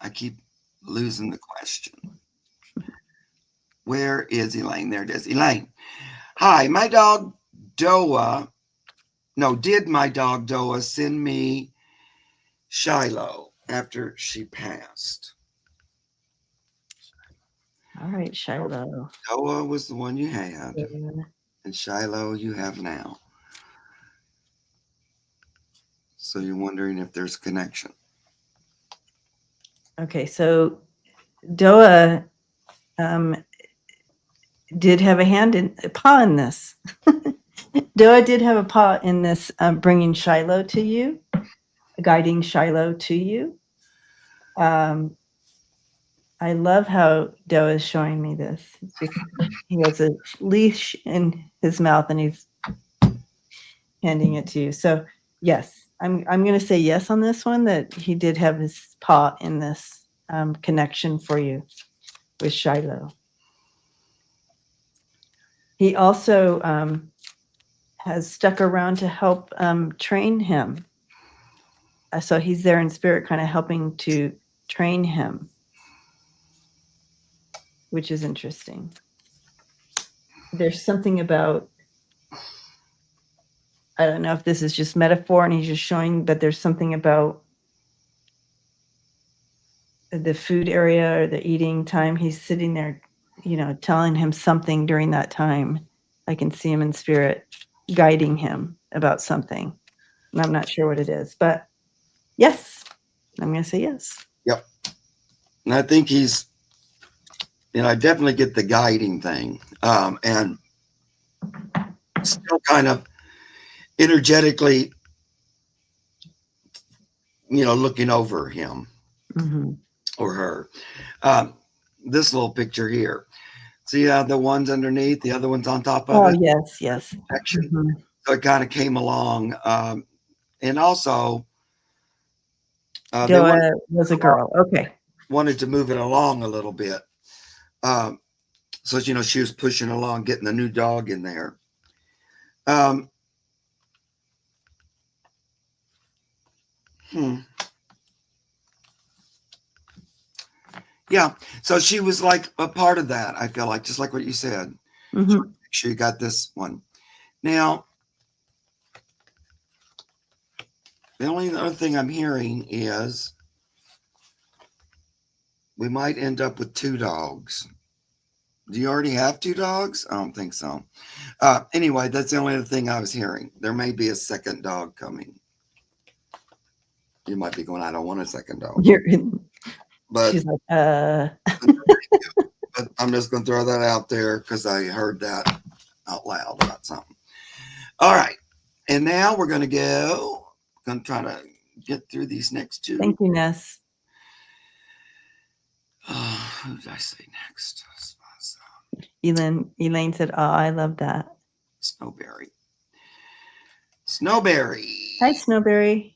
I keep losing the question. Where is Elaine? There it is. Elaine. Hi, my dog Doa. No, did my dog Doa send me Shiloh after she passed? All right, Shiloh. Doa was the one you had, and Shiloh you have now. So you're wondering if there's a connection. Okay, so Doa did have a paw in this. Doa did have a paw in this, bringing Shiloh to you, guiding Shiloh to you. I love how Doe is showing me this. He has a leash in his mouth and he's handing it to you. So yes, I'm going to say yes on this one, that he did have his paw in this connection for you with Shiloh. He also has stuck around to help train him. So he's there in spirit, kind of helping to train him, which is interesting. There's something about, I don't know if this is just metaphor and he's just showing, but there's something about the food area or the eating time. He's sitting there, telling him something during that time. I can see him in spirit guiding him about something. And I'm not sure what it is, but yes, I'm going to say yes. Yep. And I think he's, I definitely get the guiding thing. And still kind of energetically, looking over him or her. This little picture here. See the ones underneath, the other one's on top of it? Oh, yes. So it kind of came along. And also, Doa was a girl. Okay. Wanted to move it along a little bit. So, she was pushing along, getting the new dog in there. Yeah. So she was like a part of that, I feel like, just like what you said. Mm-hmm. So make sure you got this one. Now, the only other thing I'm hearing is we might end up with 2 dogs. Do you already have 2 dogs? I don't think so. Anyway, that's the only other thing I was hearing. There may be a second dog coming. You might be going, I don't want a second dog. But she's like, but I'm just going to throw that out there because I heard that out loud about something. All right. And now we're going to try to get through these next 2. Thank you, Ness. Who did I say next? Elaine said, oh, I love that. Snowberry. Hi, Snowberry.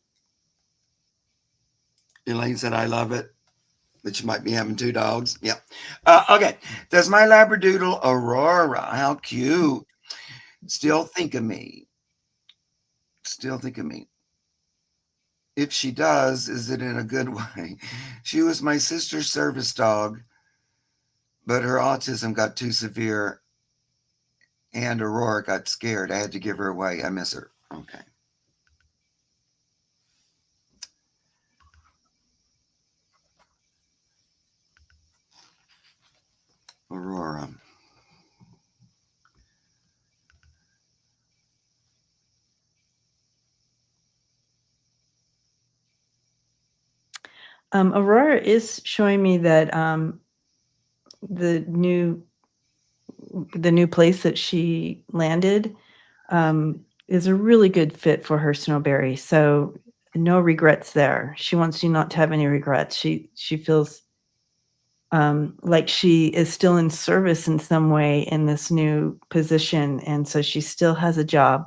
Elaine said, I love it. But you might be having 2 dogs. Yeah. Okay. There's my Labradoodle, Aurora. How cute. Still think of me. If she does, is it in a good way? She was my sister's service dog, but her autism got too severe and Aurora got scared. I had to give her away. I miss her. Okay. Aurora. Aurora is showing me that the new place that she landed is a really good fit for her, Snowberry. So no regrets there. She wants you not to have any regrets. She feels like she is still in service in some way in this new position, and so she still has a job,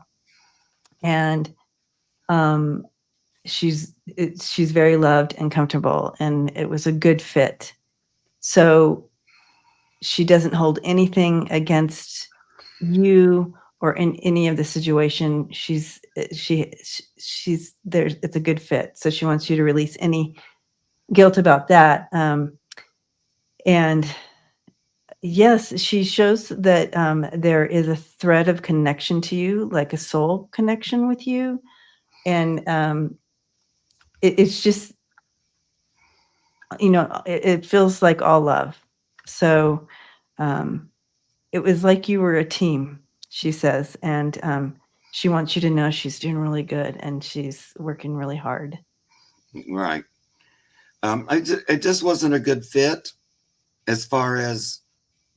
and she's very loved and comfortable, and it was a good fit. So she doesn't hold anything against you or in any of the situation. She's there. It's a good fit. So she wants you to release any guilt about that. And yes, she shows that there is a thread of connection to you, like a soul connection with you. And it's just, it feels like all love. So it was like you were a team, she says. And she wants you to know she's doing really good and she's working really hard. Right. It just wasn't a good fit as far as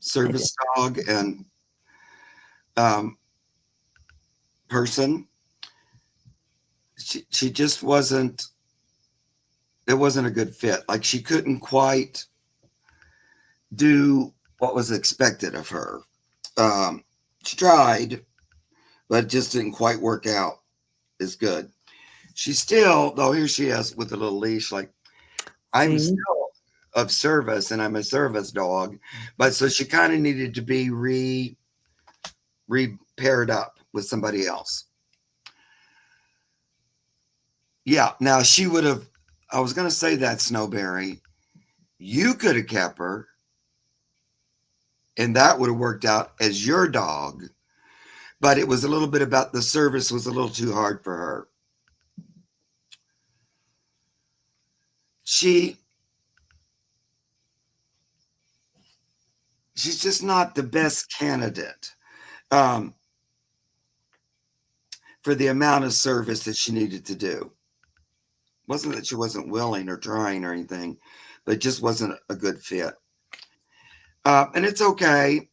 service dog and person. She just wasn't, it wasn't a good fit. Like she couldn't quite do what was expected of her. She tried, but it just didn't quite work out as good. She still, though, here she is with a little leash, like, I'm See, still of service and I'm a service dog. But so she kind of needed to be repaired up with somebody else. Yeah. Now she would have, I was going to say that, Snowberry, you could have kept her and that would have worked out as your dog. But it was a little bit about the service was a little too hard for her. She's just not the best candidate um, for the amount of service that she needed to do. Wasn't that she wasn't willing or trying or anything, but it just wasn't a good fit. And it's okay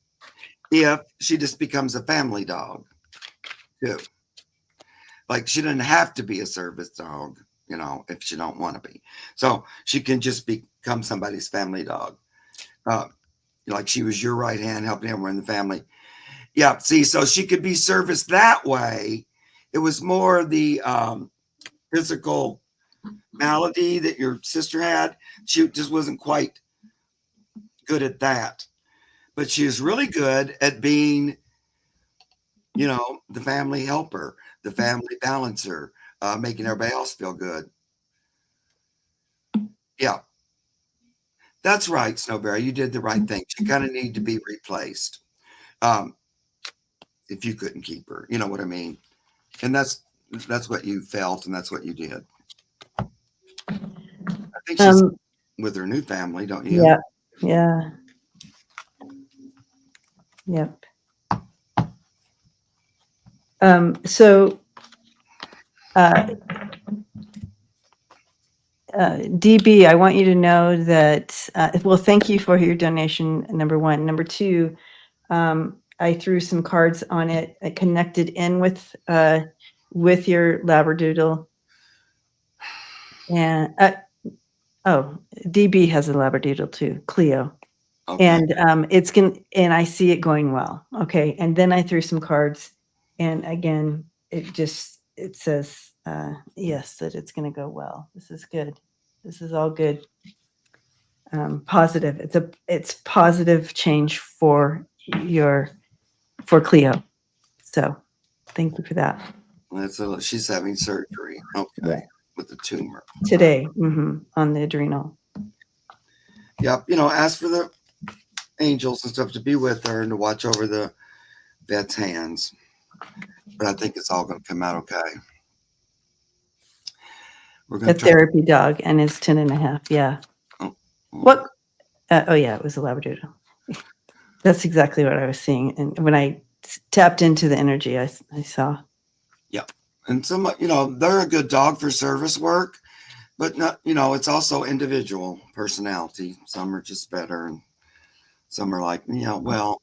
if she just becomes a family dog too. Like she doesn't have to be a service dog, if she don't want to be. So she can just become somebody's family dog. Uh, like she was your right hand helping him run the family. Yeah. See, so she could be serviced that way. It was more the physical malady that your sister had. She just wasn't quite good at that. But she was really good at being, the family helper, the family balancer, making everybody else feel good. Yeah. That's right, Snowberry. You did the right thing. She kind of needed to be replaced. Um, if you couldn't keep her, you know what I mean? And that's what you felt and that's what you did. I think she's with her new family, don't you? yeah, yeah, yep. So, DB, I want you to know that, well, thank you for your donation, number one. Number two, I threw some cards on it. I connected in with your Labradoodle. And, DB has a Labradoodle too, Cleo. Okay. And and I see it going well. Okay. And then I threw some cards and again, it says, yes, that it's going to go well. This is good. This is all good. Positive. It's positive change for Cleo. So thank you for that. She's having surgery. Okay. Yeah. With the tumor. Today, on the adrenal. Yep. Ask for the angels and stuff to be with her and to watch over the vet's hands. But I think it's all going to come out okay. We're going to therapy dog and is 10 and a half. Yeah. Oh. What? Yeah, it was a Labradoodle. That's exactly what I was seeing. And when I tapped into the energy, I saw. Yeah. And some, they're a good dog for service work, but not, it's also individual personality. Some are just better and some are like, well,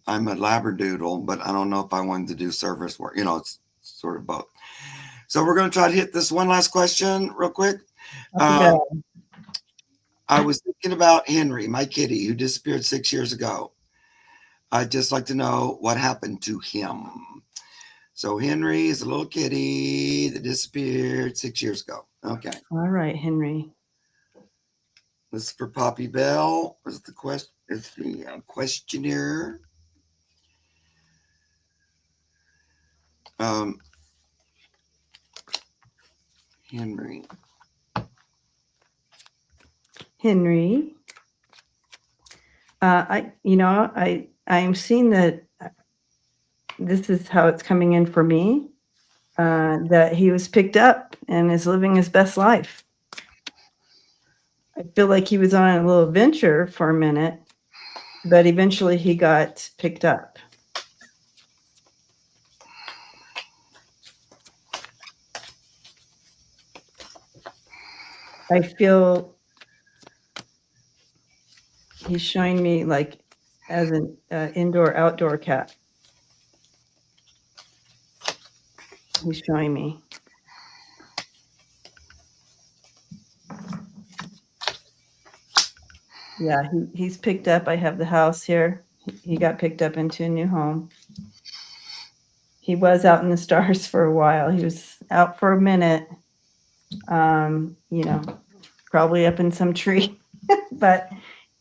I'm a Labradoodle, but I don't know if I wanted to do service work. It's sort of both. So we're going to try to hit this one last question real quick. I was thinking about Henry, my kitty, who disappeared 6 years ago. I'd just like to know what happened to him. So Henry is a little kitty that disappeared 6 years ago. Okay. All right, Henry. This is for Poppy Bell. Is the question? It's the questionnaire. Henry. I'm seeing that this is how it's coming in for me. That he was picked up and is living his best life. I feel like he was on a little venture for a minute, but eventually he got picked up. I feel he's showing me like as an indoor-outdoor cat. He's showing me. Yeah, he's picked up. I have the house here. He got picked up into a new home. He was out in the stars for a while. He was out for a minute. You know, probably up in some tree, but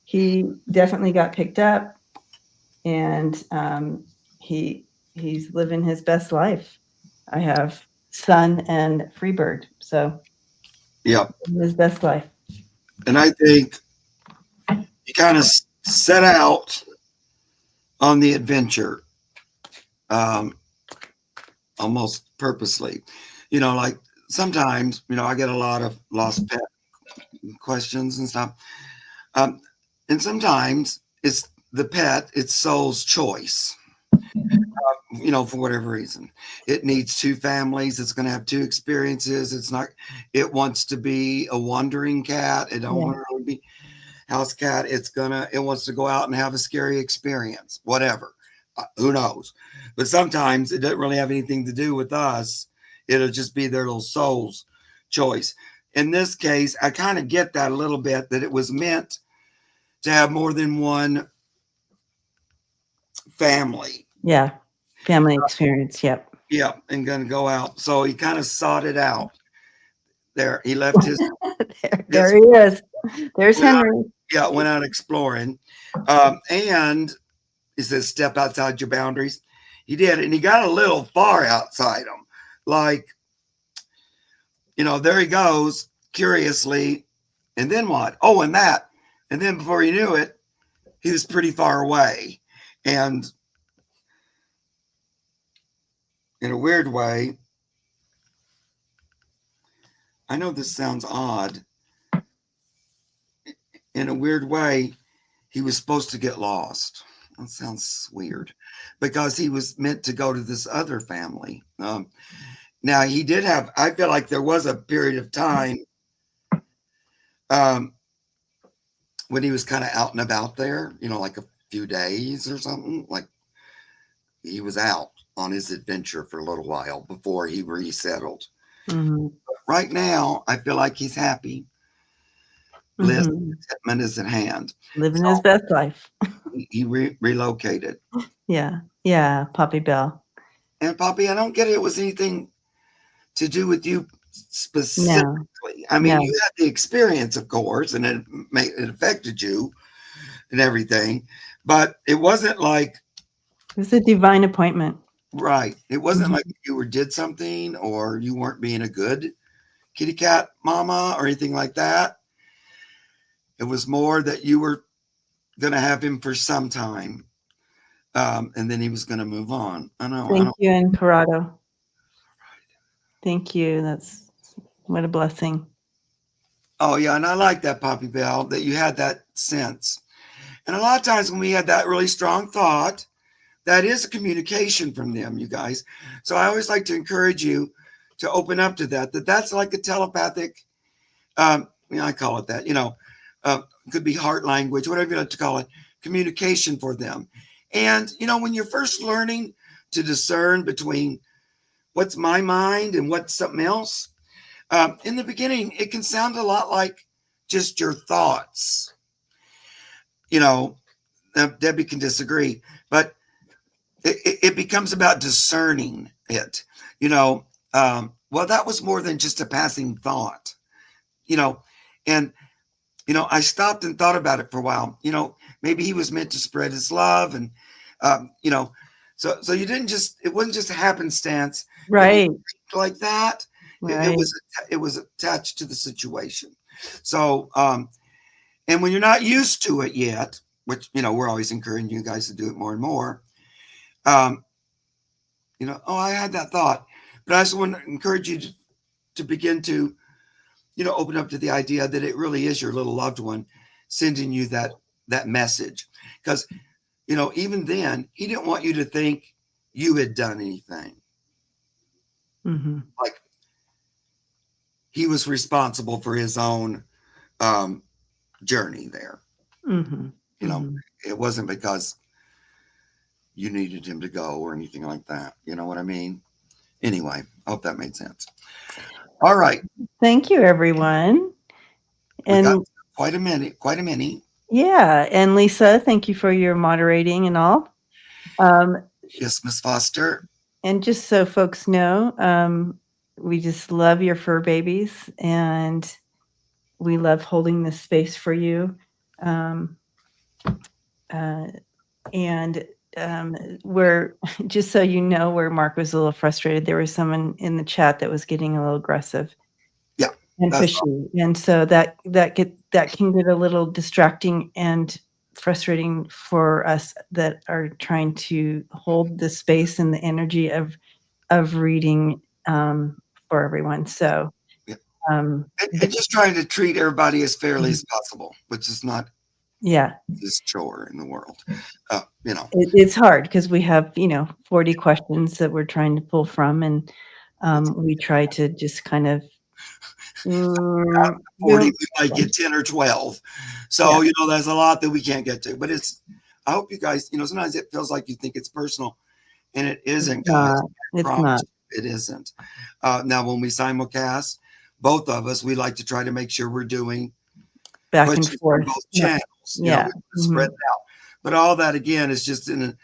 he definitely got picked up, and he's living his best life. I have Sun and Freebird, so Yep. his best life. And I think he kind of set out on the adventure almost purposely. Like sometimes, I get a lot of lost pet questions and stuff. Um, and sometimes it's the pet, it's soul's choice. For whatever reason, it needs two families. It's going to have two experiences. It wants to be a wandering cat. It don't want to really be house cat. It wants to go out and have a scary experience, whatever. Who knows? But sometimes it doesn't really have anything to do with us. It'll just be their little soul's choice. In this case, I kind of get that a little bit, that it was meant to have more than one family. Yeah. Family experience. Yep. Yeah. And going to go out. So he kind of sought it out there. He left his. there he is. There's Henry. Went out exploring. And he says, step outside your boundaries. He did. And he got a little far outside them. Like, there he goes curiously. And then what? Oh, and that. And then before he knew it, he was pretty far away. And in a weird way, I know this sounds odd. In a weird way, he was supposed to get lost. That sounds weird, because he was meant to go to this other family. Now he did have, I feel like there was a period of time when he was kind of out and about there, like a few days or something. Like he was out on his adventure for a little while before he resettled. Mm-hmm. Right now, I feel like he's happy. Contentment is at hand. Living his best life. He relocated. Yeah. Yeah. Poppy Bell. And Poppy, I don't get it was anything to do with you specifically. No. I mean, you had the experience, of course, and it affected you and everything, but it wasn't like it was a divine appointment. Right. It wasn't like you did something, or you weren't being a good kitty cat mama or anything like that. It was more that you were going to have him for some time. And then he was going to move on. I know. Thank you, Encarado. Thank you. That's what a blessing. Oh, yeah. And I like that, Poppy Bell, that you had that sense. And a lot of times when we had that really strong thought, that is a communication from them, you guys. So I always like to encourage you to open up to that's like a telepathic, I call it that, could be heart language, whatever you like to call it, communication for them. And, when you're first learning to discern between what's my mind and what's something else, in the beginning, it can sound a lot like just your thoughts. Debbie can disagree, but it becomes about discerning it. Well, that was more than just a passing thought, and, I stopped and thought about it for a while. Maybe he was meant to spread his love, and, so you didn't it wasn't just a happenstance. Right. Like that. Right. It was attached to the situation. So, and when you're not used to it yet, which, we're always encouraging you guys to do it more and more. I had that thought, but I just want to encourage you to begin to, open up to the idea that it really is your little loved one sending you that message. Because, even then, he didn't want you to think you had done anything. Mm-hmm. Like he was responsible for his own journey there. Mm-hmm. It wasn't because you needed him to go or anything like that. You know what I mean? Anyway, I hope that made sense. All right. Thank you, everyone. And quite a many. Yeah, and Lisa, thank you for your moderating and all. Yes, Miss Foster. And just so folks know, we just love your fur babies, and we love holding this space for you. And we're just so you know, where Mark was a little frustrated, there was someone in the chat that was getting a little aggressive. Yeah, And pushy, and so that can get a little distracting and frustrating for us that are trying to hold the space and the energy of reading for everyone. So, yeah. And just trying to treat everybody as fairly as possible, which is not this chore in the world. It's hard because we have 40 questions that we're trying to pull from, and we try to just kind of 40, we might get 10 or 12. So, there's a lot that we can't get to. But I hope you guys, sometimes it feels like you think it's personal, and it isn't, guys. It's not. It isn't. Now, when we simulcast, both of us, we like to try to make sure we're doing back and forth both channels. Spread it out. But all that, again, is just in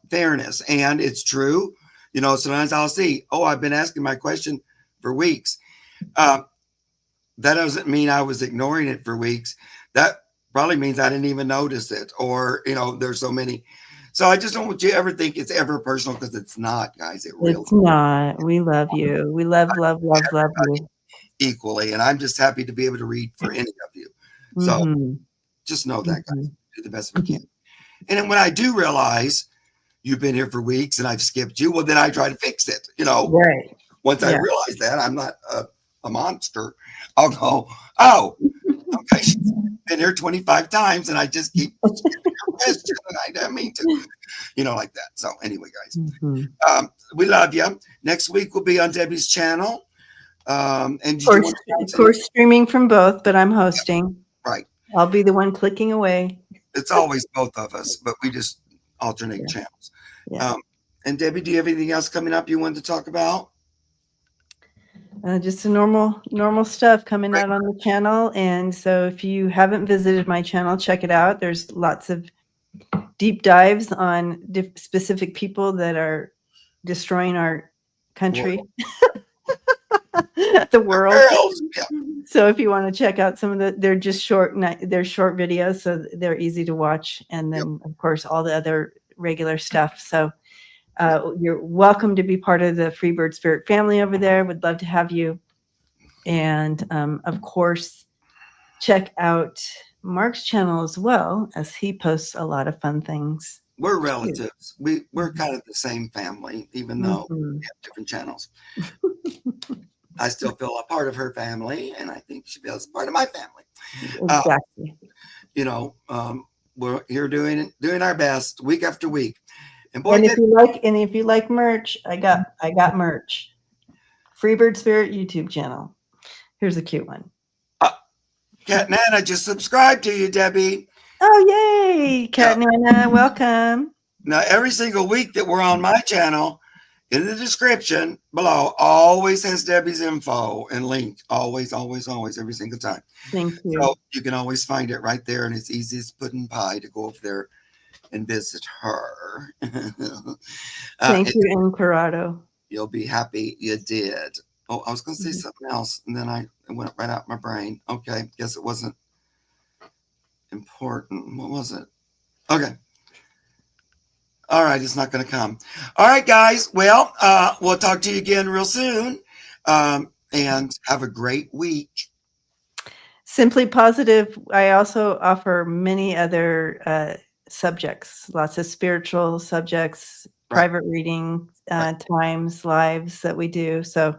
fairness. And it's true. Sometimes I'll see, I've been asking my question for weeks. That doesn't mean I was ignoring it for weeks. That probably means I didn't even notice it, or there's so many. So I just don't want you to ever think it's ever personal, because it's not, guys. It's not. We love you. We love you equally, and I'm just happy to be able to read for any of you. So just know that, guys. Do the best we can. And then when I do realize you've been here for weeks and I've skipped you, well, then I try to fix it. Right. Once I realize that I'm not a monster, I'll go, okay, she's been here 25 times and I just keep skipping her question, and I didn't mean to, like that. So anyway, guys, we love you. Next week we'll be on Debbie's channel. And of course, streaming from both, but I'm hosting. Right. I'll be the one clicking away. It's always both of us, but we just alternate channels. Yeah. And Debbie, do you have anything else coming up you wanted to talk about? Just the normal stuff coming out on the channel. And so if you haven't visited my channel, check it out. There's lots of deep dives on specific people that are destroying our country, the world. Yeah. So if you want to check out some of they're just short videos, so they're easy to watch. And then of course all the other regular stuff. So you're welcome to be part of the Freebird Spirit family over there. Would love to have you. And of course, check out Mark's channel as well, as he posts a lot of fun things. We're relatives. We're kind of the same family, even though we have different channels. I still feel a part of her family, and I think she feels part of my family. Exactly. We're here doing our best week after week. And if you like merch, I got merch. Freebird Spirit YouTube channel. Here's a cute one. Cat Nana just subscribed to you, Debbie. Oh, yay. Cat Nana, welcome. Now, every single week that we're on my channel, in the description below, always has Debbie's info and link. Always, every single time. Thank you. So you can always find it right there, and it's easy as pudding pie to go over there and visit her. Thank you, Encarado. You'll be happy you did. Oh, I was going to say something else, and then it went right out my brain. Okay, guess it wasn't important. What was it? Okay. All right, it's not going to come. All right, guys. Well, we'll talk to you again real soon, and have a great week. Simply Positive. I also offer many other subjects, lots of spiritual subjects, private reading times, lives that we do. So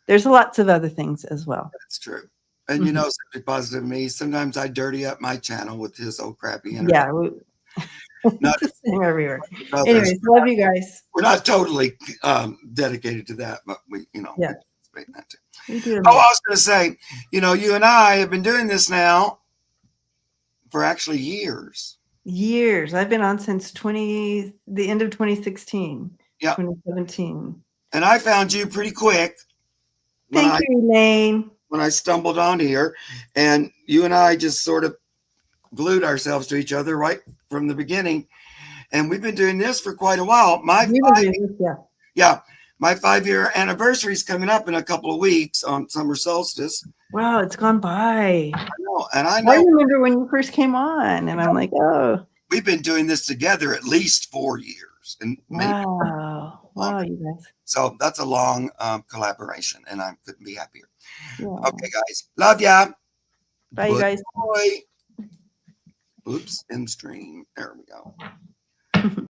there's lots of other things as well. That's true. And Simply Positive me, sometimes I dirty up my channel with his old crappy internet. Yeah. Not everywhere. Anyways, love you guys. We're not totally dedicated to that, but we participate in that too. We do. I was going to say, you and I have been doing this now for actually years. I've been on since the end of 2016. Yeah. 2017. And I found you pretty quick. Thank you, Elaine. When I stumbled on here, and you and I just sort of glued ourselves to each other right from the beginning. And we've been doing this for quite a while. Yeah. My 5-year anniversary is coming up in a couple of weeks on summer solstice. Wow, it's gone by. And I I know remember when you first came on, and I'm like, oh, we've been doing this together at least 4 years, and maybe wow, you guys. so. That's a long collaboration, and I couldn't be happier. Yeah. Okay, guys, love ya. Bye, you guys. Boy. Oops, in stream. There we go.